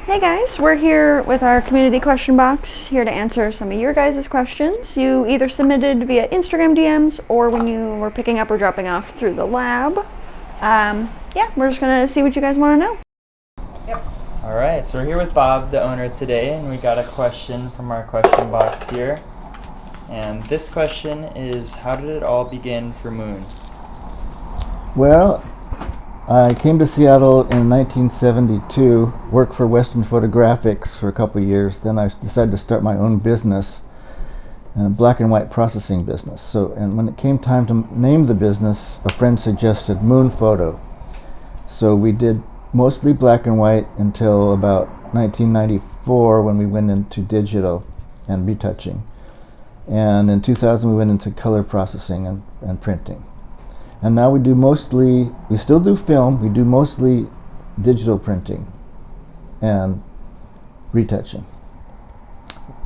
Hey guys, we're here with our community question box, here to answer some of your guys' questions. You either submitted via Instagram DMs or when you were picking up or dropping off through the lab. Yeah, we're just gonna see what you guys want to know. Yep. All right, so we're here with Bob, the owner, today, and we got a question from our question box here. And this question is, how did it all begin for Moon? Well, I came to Seattle in 1972, worked for Western Photographics for a couple of years. Then I decided to start my own business, a black and white processing business. And when it came time to name the business, a friend suggested Moonphoto. So we did mostly black and white until about 1994 when we went into digital and retouching. And in 2000 we went into color processing and printing. And now we still do film, we do mostly digital printing and retouching.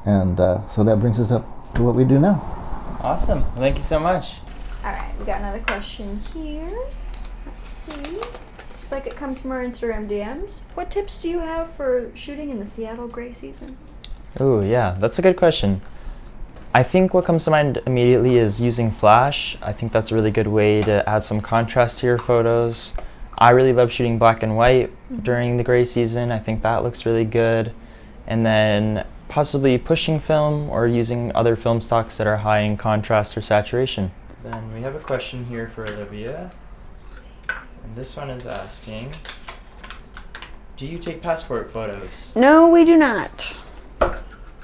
And so that brings us up to what we do now. Awesome. Well, thank you so much. All right, we got another question here. Let's see. Looks like it comes from our Instagram DMs. What tips do you have for shooting in the Seattle gray season? Oh, yeah, that's a good question. I think what comes to mind immediately is using flash. I think that's a really good way to add some contrast to your photos. I really love shooting black and white during the gray season. I think that looks really good. And then possibly pushing film or using other film stocks that are high in contrast or saturation. Then we have a question here for Olivia. And this one is asking, do you take passport photos? No, we do not.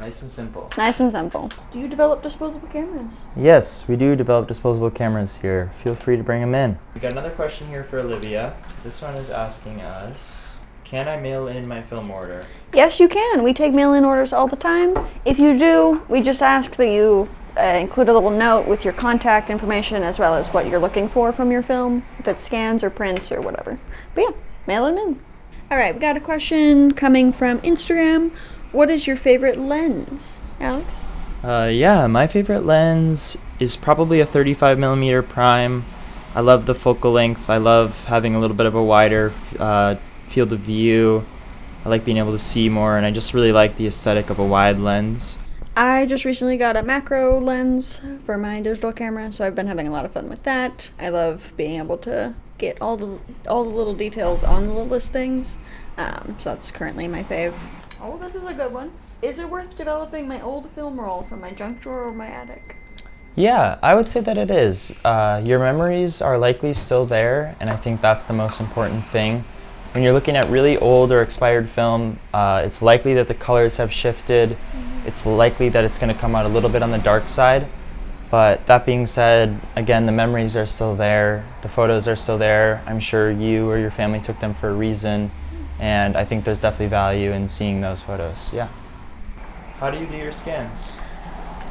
Nice and simple. Nice and simple. Do you develop disposable cameras? Yes, we do develop disposable cameras here. Feel free to bring them in. We got another question here for Olivia. This one is asking us, can I mail in my film order? Yes, you can. We take mail-in orders all the time. If you do, we just ask that you include a little note with your contact information as well as what you're looking for from your film, if it's scans or prints or whatever. But yeah, mail them in. All right, we got a question coming from Instagram. What is your favorite lens, Alex? Yeah, my favorite lens is probably a 35mm prime. I love the focal length. I love having a little bit of a wider field of view. I like being able to see more, and I just really like the aesthetic of a wide lens. I just recently got a macro lens for my digital camera, so I've been having a lot of fun with that. I love being able to get all the little details on the littlest things, so that's currently my fave. Oh, this is a good one. Is it worth developing my old film roll from my junk drawer or my attic? Yeah, I would say that it is. Your memories are likely still there, and I think that's the most important thing. When you're looking at really old or expired film, it's likely that the colors have shifted. It's likely that it's going to come out a little bit on the dark side. But that being said, again, the memories are still there. The photos are still there. I'm sure you or your family took them for a reason. And I think there's definitely value in seeing those photos, yeah. How do you do your scans?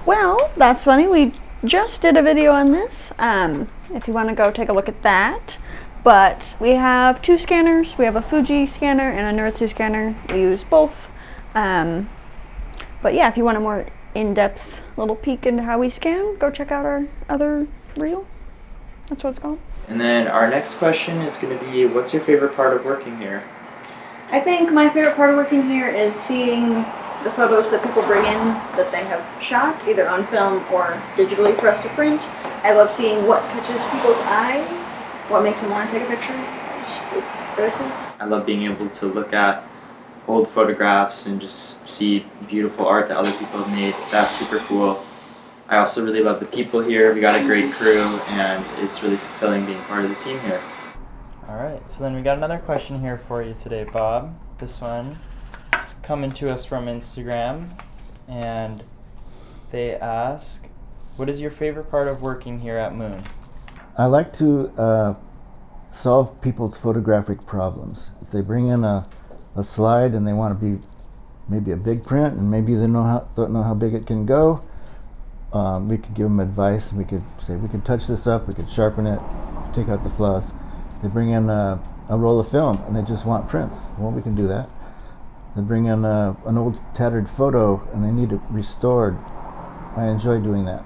Well, that's funny. We just did a video on this, if you want to go take a look at that. But we have two scanners. We have a Fuji scanner and a Nuritsu scanner. We use both. But yeah, if you want a more in-depth little peek into how we scan, go check out our other reel. That's what it's called. And then our next question is going to be, what's your favorite part of working here? I think my favorite part of working here is seeing the photos that people bring in that they have shot, either on film or digitally for us to print. I love seeing what catches people's eye, what makes them want to take a picture. It's very cool. I love being able to look at old photographs and just see beautiful art that other people have made. That's super cool. I also really love the people here. We got a great crew, and it's really fulfilling being part of the team here. Alright, so then we got another question here for you today, Bob. This one is coming to us from Instagram, and they ask, what is your favorite part of working here at Moon? I like to solve people's photographic problems. If they bring in a slide and they want to be maybe a big print and maybe they don't know how big it can go, we could give them advice. We could say, we could touch this up, we could sharpen it, take out the flaws. They bring in a roll of film and they just want prints. Well, we can do that. They bring in an old tattered photo and they need it restored. I enjoy doing that.